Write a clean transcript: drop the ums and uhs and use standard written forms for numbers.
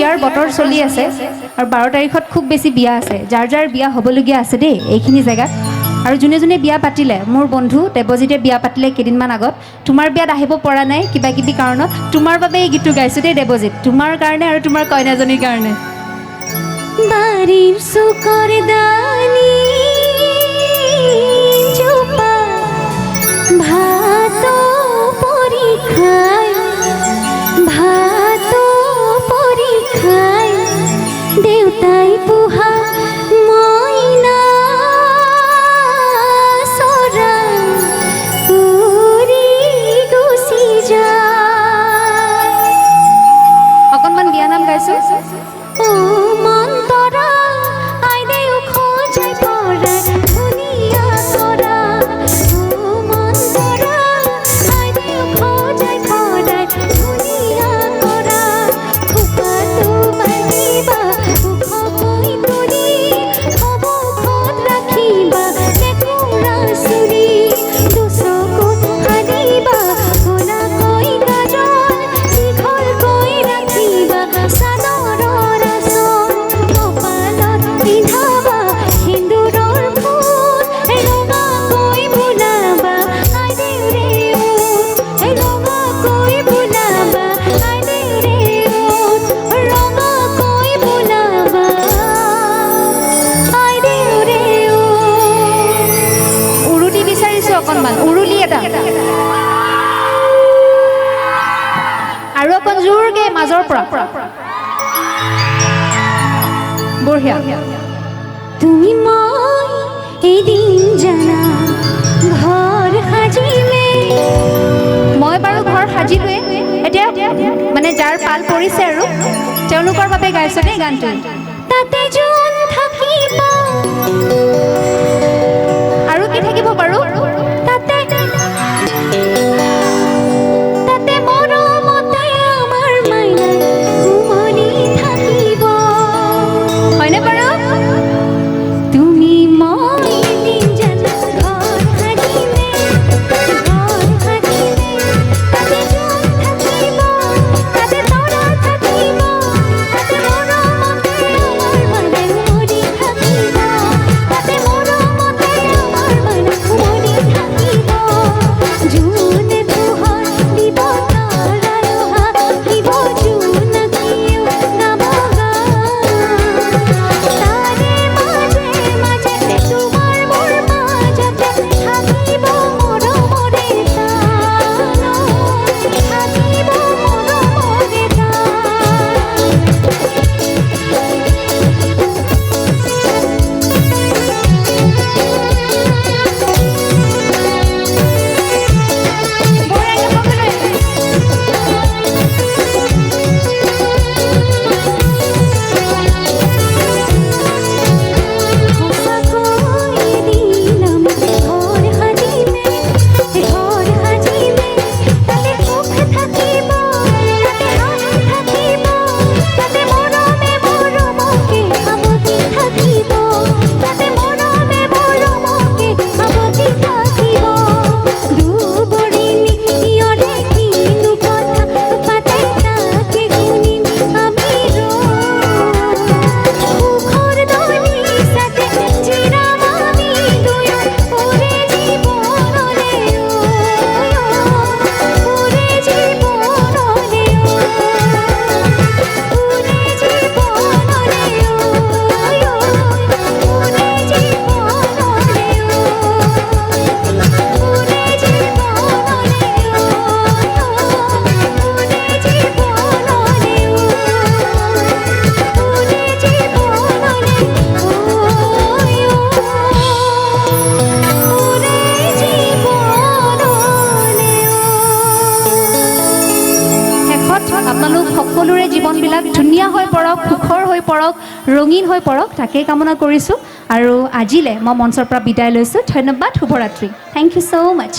বিয়াৰ বতৰ চলি আছে আৰু 12 তাৰিখত খুব বেছি বিয়া আছে যাৰ যাৰ বিয়া হ'বলগীয়া আছে দেই এইখিনি জেগাত আৰু যোনে যোনে বিয়া পাতিলে মোৰ বন্ধু দেৱজিতে বিয়া পাতিলে কেইদিনমান আগত তোমাৰ বিয়াত আহিব পৰা নাই কিবা কিবি কাৰণত তোমাৰ বাবে এই গীতটো গাইছো দেই দেৱজিত তোমাৰ কাৰণে আৰু তোমাৰ কইনাজনীৰ কাৰণে বাড়ির সুকর দানি চোপা ভাত পরীক্ষায় দেউতাই পুহা মইনা সরা উড়ি গুচি যায় অকণমান বিয়া নাম গাইছো ও মন তরা আই দেউ খোঁজাই পড়া দুনিয়া তোরা ও মন তরা আই দেউ খোঁজাই পড়া দুনিয়া তোরা খুপা তু বানিবা উখ কই তুলি হব খত রাখিবা কেকুরা সুরি দুসকুত হানিবা গোলা কই গাজল দীঘল কই রাখিবা সাদর অকণমান উৰুলি এটা আৰু অকণ জোৰকে মাজৰ পৰা বঢ়িয়া তুমি মই এদিন জানা ঘৰ সাজিলে মই বাৰু ঘৰ সাজিলোৱে এতিয়া মানে যাৰ পাল পৰিছে আৰু তেওঁলোকৰ বাবে গাইছো দেই গানটো তাতে জোন থাকিব আৰু কি থাকিব বাৰু তাতে মৰমতে আমাৰ মাইনা উমনি থাকিব হয়নে বাৰু তুমি মই এদিন জানা ঘৰ সাজিলে তাতে জোন থাকিব তাতে তৰা থাকিব তাতে মৰমতে আমাৰ মাইনা উমনি থাকিব তাতে মৰমতে আমাৰ মাইনা উমনি থাকিব জোনে পোহৰ দিব তৰাই অহা দিব জোনাকীয়েও গাব তাৰে মাজে মাজে তোমাৰ মোৰ মাজতে থাকিব মৰমৰে তান থাকিব মৰমৰে সঁচাকৈ এদিন আমি ঘৰ সাজিলে তাতে সুখ থাকিব তাতে হাঁহি থাকিব তাতে মৰমে মৰমকে আৱতি থাকিব তাতে মৰমে মৰমকে আৱতি থাকিব দুবৰিণী ইয়ৰে কিনো কথা পাতে তাকে শুনিম আমি সুখৰ ধ্বনি চাতে চিৰাম আমি দুয়ো ওৰে জীৱনলে ওৰে জীৱনলে ওৰে জীৱনলে শেষত আপোনালোক সকলোৰে জীৱনবিলাক ধুনীয়া হৈ পৰক সুখৰ হৈ পৰক ৰঙীন হৈ পৰক তাকেই কামনা কৰিছোঁ আৰু আজিলৈ মই মঞ্চৰ পৰা বিদায় লৈছোঁ ধন্যবাদ শুভৰাত্ৰি থেংক ইউ ছ' মাছ